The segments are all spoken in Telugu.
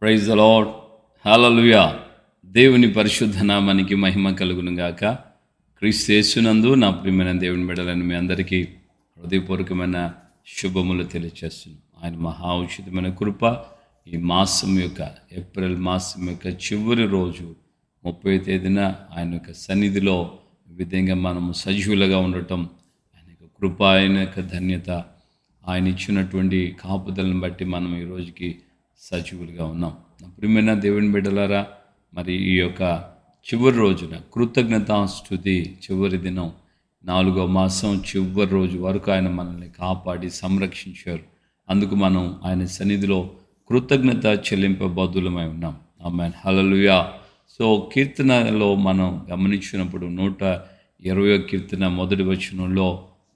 Praise the lord. హల్లెలూయా. దేవుని పరిశుద్ధ నామానికి మహిమ కలుగును గాక. క్రీస్తు యేసునందు నా ప్రియమైన దేవుని బిడ్డలని మీ అందరికీ హృదయపూర్వకమైన శుభములు తెలియజేస్తున్నాను. ఆయన మహా ఉచితమైన కృప ఈ మాసం యొక్క ఏప్రిల్ మాసం యొక్క చివరి రోజు 30వ తేదీన ఆయన యొక్క సన్నిధిలో ఈ విధంగా మనము సజీవులుగా ఉండటం ఆయన యొక్క కృప, ఆయన యొక్క ధన్యత, ఆయన ఇచ్చినటువంటి కాపుదలను బట్టి మనం ఈ రోజుకి సజీవులుగా ఉన్నాం. నా ప్రియమైన దేవుని బిడ్డలారా, మరి ఈ యొక్క చివరి రోజున కృతజ్ఞతాస్తుతి చివరి దినం 4వ మాసం చివరి రోజు వరకు ఆయన మనల్ని కాపాడి సంరక్షించారు. అందుకు మనం ఆయన సన్నిధిలో కృతజ్ఞత చెల్లింపబద్ధులమై ఉన్నాం. ఆమేన్, హల్లెలూయా. సో కీర్తనలో మనం గమనించినప్పుడు 120వ కీర్తన మొదటి వచనంలో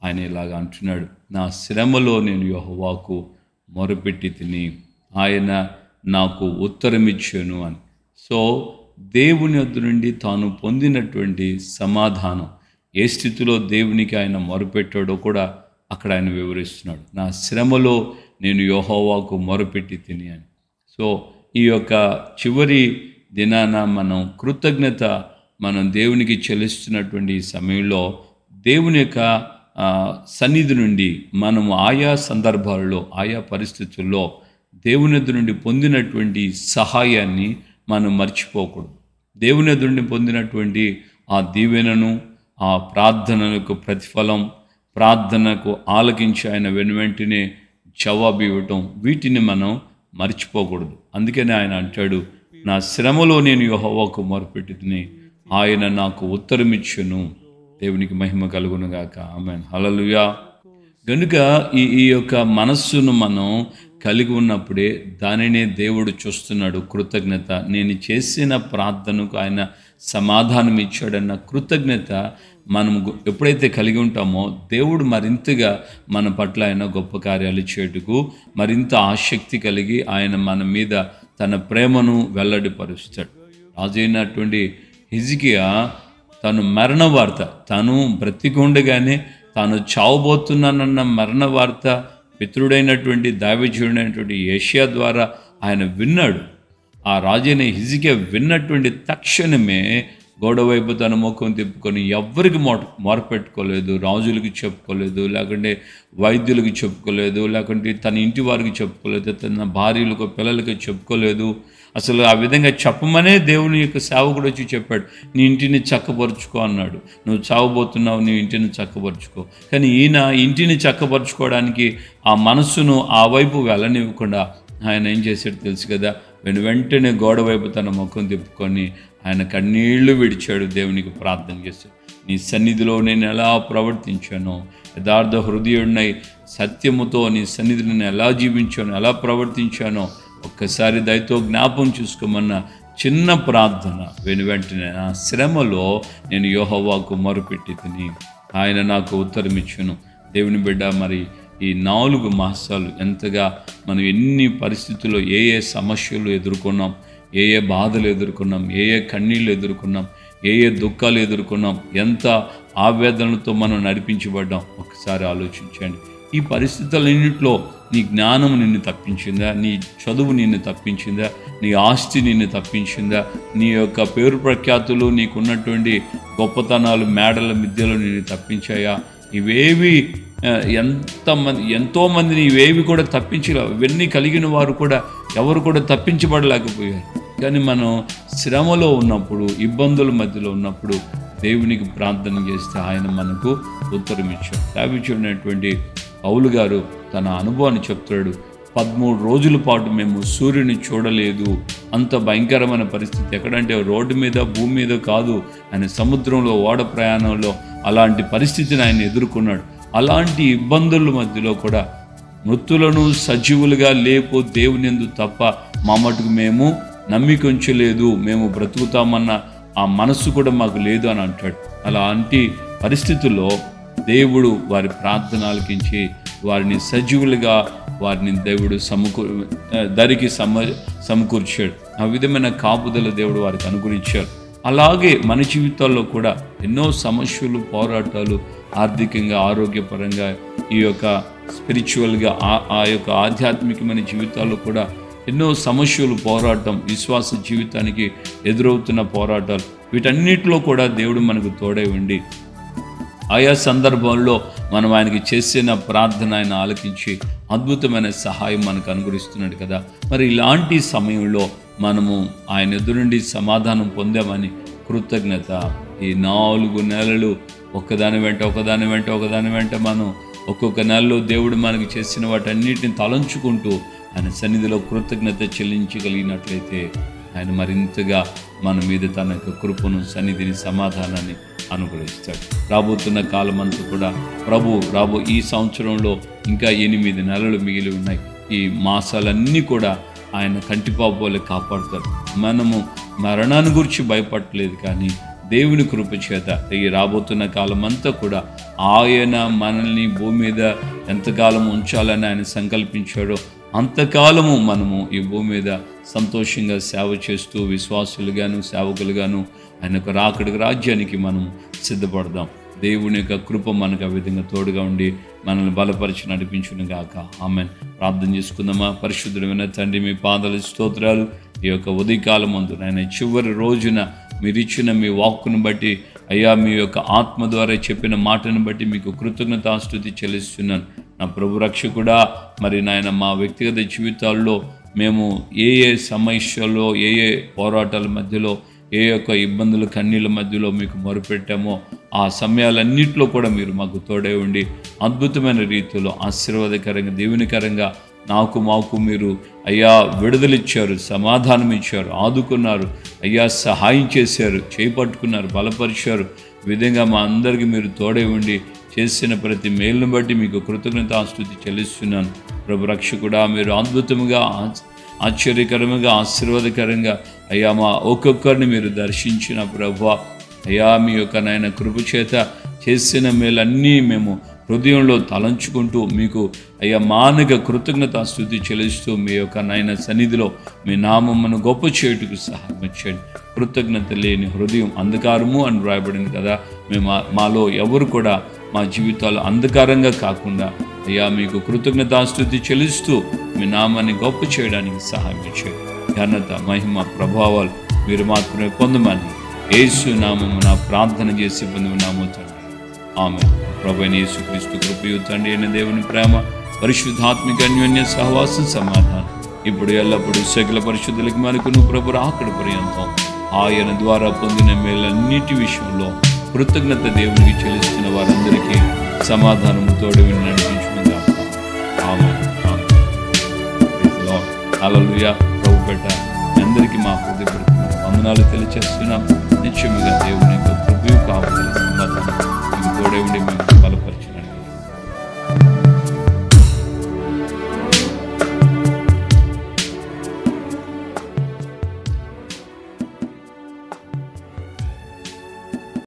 ఆయన ఇలాగ అంటున్నాడు, నా శ్రమలో నేను యెహోవాకు మొరపెట్టి తిని ఆయన నాకు ఉత్తరమిచ్చాను అని. సో దేవుని వద్ద నుండి తాను పొందినటువంటి సమాధానం, ఏ స్థితిలో దేవునికి ఆయన మొరపెట్టాడో కూడా అక్కడ ఆయన వివరిస్తున్నాడు. నా శ్రమలో నేను యెహోవాకు మొరపెట్టి తిని అని. సో ఈ యొక్క చివరి దినాన మనం కృతజ్ఞత మనం దేవునికి చెల్లిస్తున్నటువంటి సమయంలో దేవుని యొక్క సన్నిధి నుండి మనము ఆయా సందర్భాలలో ఆయా పరిస్థితుల్లో దేవుని ఎదురు నుండి పొందినటువంటి సహాయాన్ని మనం మర్చిపోకూడదు. దేవుని ఎదురు నుండి పొందినటువంటి ఆ దీవెనను, ఆ ప్రార్థనలకు ప్రతిఫలం, ప్రార్థనకు ఆలకించి ఆయన వెనువెంటనే జవాబు ఇవ్వటం, వీటిని మనం మర్చిపోకూడదు. అందుకనే ఆయన అంటాడు, నా శ్రమలో నేను యెహోవాకు మొరపెట్టి తిని ఆయన నాకు ఉత్తరమిచ్చును. దేవునికి మహిమ కలుగును గాక. ఆమేన్, హల్లెలూయా. కనుక ఈ యొక్క మనస్సును మనం కలిగి ఉన్నప్పుడే దానినే దేవుడు చూస్తున్నాడు. కృతజ్ఞత, నేను చేసిన ప్రార్థనకు ఆయన సమాధానం ఇచ్చాడన్న కృతజ్ఞత మనం ఎప్పుడైతే కలిగి ఉంటామో దేవుడు మరింతగా మన పట్ల ఆయన గొప్ప కార్యాలు చేయుటకు మరింత ఆసక్తి కలిగి ఆయన మన మీద తన ప్రేమను వెల్లడిపరుస్తాడు. రాజైనటువంటి హిజ్కియా తను మరణ వార్త, తను బ్రతికుండగానే తాను చావబోతున్నానన్న మరణ వార్త పితృడైనటువంటి దావీదుడైనటువంటి యెషయా ద్వారా ఆయన విన్నాడు. ఆ రాజైన హిజ్కియా విన్నటువంటి తక్షణమే గోడవైపు తన ముఖం తిప్పుకొని ఎవ్వరికి మొరపెట్టుకోలేదు, రాజులకి చెప్పుకోలేదు, లేకుంటే వైద్యులకు చెప్పుకోలేదు, లేకుంటే తన ఇంటి వారికి చెప్పుకోలేదు, తన భార్యలకు పిల్లలకి చెప్పుకోలేదు. అసలు ఆ విధంగా చెప్పమనే దేవుని యొక్క సేవకుడు వచ్చి చెప్పాడు, నీ ఇంటిని చక్కపరుచుకో అన్నాడు. నువ్వు చావబోతున్నావు, నీ ఇంటిని చక్కపరుచుకో. కానీ ఈయన ఇంటిని చక్కపరుచుకోవడానికి ఆ మనస్సును ఆ వైపు వెళ్ళనివ్వకుండా ఆయన ఏం చేశాడు తెలుసు కదా, వెంటనే గోడ వైపు తన ముఖం తిప్పుకొని ఆయన కన్నీళ్లు విడిచాడు, దేవునికి ప్రార్థన చేశాడు. నీ సన్నిధిలో నేను ఎలా ప్రవర్తించానో, యథార్థ హృదయుడినై సత్యముతో నీ సన్నిధిని నేను ఎలా జీవించానో, ఎలా ప్రవర్తించానో ఒక్కసారి దయతో జ్ఞాపం చూసుకోమన్న చిన్న ప్రార్థన వెంటనే నా శ్రమలో నేను యెహోవాకు మొరపెట్టి తిని ఆయన నాకు ఉత్తరమిచ్చును. దేవుని బిడ్డ, మరి ఈ 4 మాసాలు ఎంతగా మనం ఎన్ని పరిస్థితుల్లో ఏ సమస్యలు ఎదుర్కొన్నాం, ఏ బాధలు ఎదుర్కొన్నాం, ఏ కన్నీళ్ళు ఎదుర్కొన్నాం, ఏ దుఃఖాలు ఎదుర్కొన్నాం, ఎంత ఆవేదనలతో మనం నడిపించబడ్డాం. ఒకసారి ఆలోచించండి. ఈ పరిస్థితులన్నింటిలో నీ జ్ఞానం నిన్ను తప్పించిందా, నీ చదువు నిన్ను తప్పించిందా, నీ ఆస్తి నిన్ను తప్పించిందా, నీ యొక్క పేరు ప్రఖ్యాతులు, నీకున్నటువంటి గొప్పతనాలు, మేడల మిద్దెలు నిన్ను తప్పించాయా? ఇవేవి ఎంతోమందిని ఇవేవి కూడా తప్పించలేవు. ఇవన్నీ కలిగిన వారు కూడా ఎవరు కూడా తప్పించబడలేకపోయారు. కానీ మనం శ్రమలో ఉన్నప్పుడు, ఇబ్బందుల మధ్యలో ఉన్నప్పుడు దేవునికి ప్రార్థన చేస్తే ఆయన మనకు ఉత్తరం ఇచ్చాడు. దావీదుడైనటువంటి పౌలు గారు తన అనుభవాన్ని చెప్తాడు. 13 రోజుల పాటు మేము సూర్యుని చూడలేదు. అంత భయంకరమైన పరిస్థితి. ఎక్కడంటే రోడ్డు మీద, భూమి మీద కాదు, ఆయన సముద్రంలో ఓడ ప్రయాణంలో అలాంటి పరిస్థితిని ఆయన ఎదుర్కొన్నాడు. అలాంటి ఇబ్బందుల మధ్యలో కూడా మృతులను సజీవులుగా లేపు దేవుని యందు తప్ప మా మటుకు మేము నమ్మిక ఉంచలేదు, మేము బ్రతుకుతామన్న ఆ మనస్సు కూడా మాకు లేదు అని అంటాడు. అలాంటి పరిస్థితుల్లో దేవుడు వారి ప్రార్థన ఆలకించి వారిని సజీవులుగా వారిని దేవుడు సమకూర్చాడు. ఆ విధమైన కాపుదల దేవుడు వారికి అనుగ్రహించారు. అలాగే మన జీవితాల్లో కూడా ఎన్నో సమస్యలు, పోరాటాలు, ఆర్థికంగా, ఆరోగ్యపరంగా, ఈ యొక్క స్పిరిచువల్గా, ఆ యొక్క ఆధ్యాత్మికమైన జీవితాల్లో కూడా ఎన్నో సమస్యలు, పోరాటం, విశ్వాస జీవితానికి ఎదురవుతున్న పోరాటాలు, వీటన్నిటిలో కూడా దేవుడు మనకు తోడై ఉండి ఆయా సందర్భంలో మనం ఆయనకి చేసిన ప్రార్థన ఆయన ఆలకించి అద్భుతమైన సహాయం మనకు అనుగ్రహిస్తున్నాడు కదా. మరి ఇలాంటి సమయంలో మనము ఆయన ఎదురుండి సమాధానం పొందామని కృతజ్ఞత, ఈ 4 నెలలు ఒకదాని వెంట మనం ఒక్కొక్క నెలలో దేవుడు మనకి చేసిన వాటన్నిటిని తలంచుకుంటూ ఆయన సన్నిధిలో కృతజ్ఞత చెల్లించగలిగినట్లయితే ఆయన మరింతగా మన మీద తన యొక్క కృపను, సన్నిధిని, సమాధానాన్ని అనుగ్రహిస్తాడు. రాబోతున్న కాలం అంతా కూడా రాబో ఈ సంవత్సరంలో ఇంకా 8 నెలలు మిగిలి ఉన్నాయి. ఈ మాసాలన్నీ కూడా ఆయన కంటిపాపోలే కాపాడుతాడు. మనము మరణాన్ని గురించి భయపడలేదు, కానీ దేవుని కృప చేత ఈ రాబోతున్న కాలం అంతా కూడా ఆయన మనల్ని భూమి మీద ఎంతకాలం ఉంచాలని ఆయన సంకల్పించాడో అంతకాలము మనము ఈ భూమి మీద సంతోషంగా సేవ చేస్తూ విశ్వాసులుగాను, సేవకులుగాను ఆయన యొక్క రాకడి రాజ్యానికి మనం సిద్ధపడదాం. దేవుని యొక్క కృప మనకు ఆ విధంగా తోడుగా ఉండి మనల్ని బలపరిచి నడిపించును గాక. ఆమేన్. ప్రార్థన చేసుకుందామా. పరిశుద్ధుడైన తండ్రి, మీ పాదాల స్తోత్రాలు. ఈ యొక్క ఉదయకాలం ముందు ఆయన చివరి రోజున మీరు ఇచ్చిన మీ వాక్కును బట్టి, అయ్యా మీ యొక్క ఆత్మ ద్వారా చెప్పిన మాటను బట్టి మీకు కృతజ్ఞతాస్తుతి చెల్లిస్తున్నాను. నా ప్రభు రక్షకుడా, మరి నాయన మా వ్యక్తిగత జీవితాల్లో మేము ఏ సమస్యల్లో, ఏ పోరాటాల మధ్యలో, ఏ యొక్క ఇబ్బందుల కన్నీళ్ళ మధ్యలో మీకు మొరుపెట్టామో ఆ సమయాలన్నింటిలో కూడా మీరు మాకు తోడై ఉండి అద్భుతమైన రీతిలో ఆశీర్వాదకరంగా, దీవెనకరంగా మాకు మీరు అయ్యా విడుదలిచ్చారు, సమాధానం ఇచ్చారు, ఆదుకున్నారు, అయ్యా సహాయం చేశారు, చేపట్టుకున్నారు, బలపరిచారు. ఈ విధంగా మా అందరికీ మీరు తోడై ఉండి చేసిన ప్రతి మేలును బట్టి మీకు కృతజ్ఞతాస్తుతి చెల్లిస్తున్నాను. ప్రభు రక్షకుడా, మీరు అద్భుతంగా, ఆశ్చర్యకరంగా, ఆశీర్వాదకరంగా అయ్యా మా ఒక్కొక్కరిని మీరు దర్శించిన ప్రభువా, అయ్యా మీ యొక్క నాయన కృప చేత చేసిన మేలన్నీ మేము హృదయంలో తలంచుకుంటూ మీకు అయ్యా మానక కృతజ్ఞతాస్తుతి చెల్లిస్తూ మీ యొక్క నాయన సన్నిధిలో మీ నామమును గొప్ప చేయుటకు సహాయం చేయండి. కృతజ్ఞత లేని హృదయం అంధకారము అని వ్రాయబడింది కదా. మాలో ఎవరు కూడా మా జీవితాలు అంధకారంగా కాకుండా అయ్యా మీకు కృతజ్ఞతాస్తుతి చెల్లిస్తూ మీ నామాన్ని గొప్ప చేయడానికి సహాయం చేయండి. ఘనత, మహిమ, ప్రభావాలు మీరు మాత్రమే పొందమని యేసు నామమున ప్రార్థన చేసి పొందున్నాము తండ్రి. ఆమేన్. ప్రభువైన యేసుక్రీస్తు కృపయు, తండ్రి అయిన దేవుని ప్రేమ, పరిశుద్ధాత్మిక అన్యోన్య సహవాసం, సమాధానం ఇప్పుడు ఎల్లప్పుడూ సకల పరిశుద్ధులకి మనకును ప్రభు రాకడ పర్యంతం ఆయన ద్వారా పొందిన మేలన్నిటి విషయంలో కృతజ్ఞత దేవునికి చెల్లిస్తున్న వారందరికీ సమాధానం తోడు విని నడిపించుకుందాం. ఆమేన్. హల్లెలూయా. ప్రభు పెట్ట అందరికీ మా హృదయపూర్వక వందనాలు తెలియజేస్తున్నాం. నిత్యముగా దేవుని యొక్క కృపయు, కాపుదల, సమాధానం మీకు తోడే ఉండి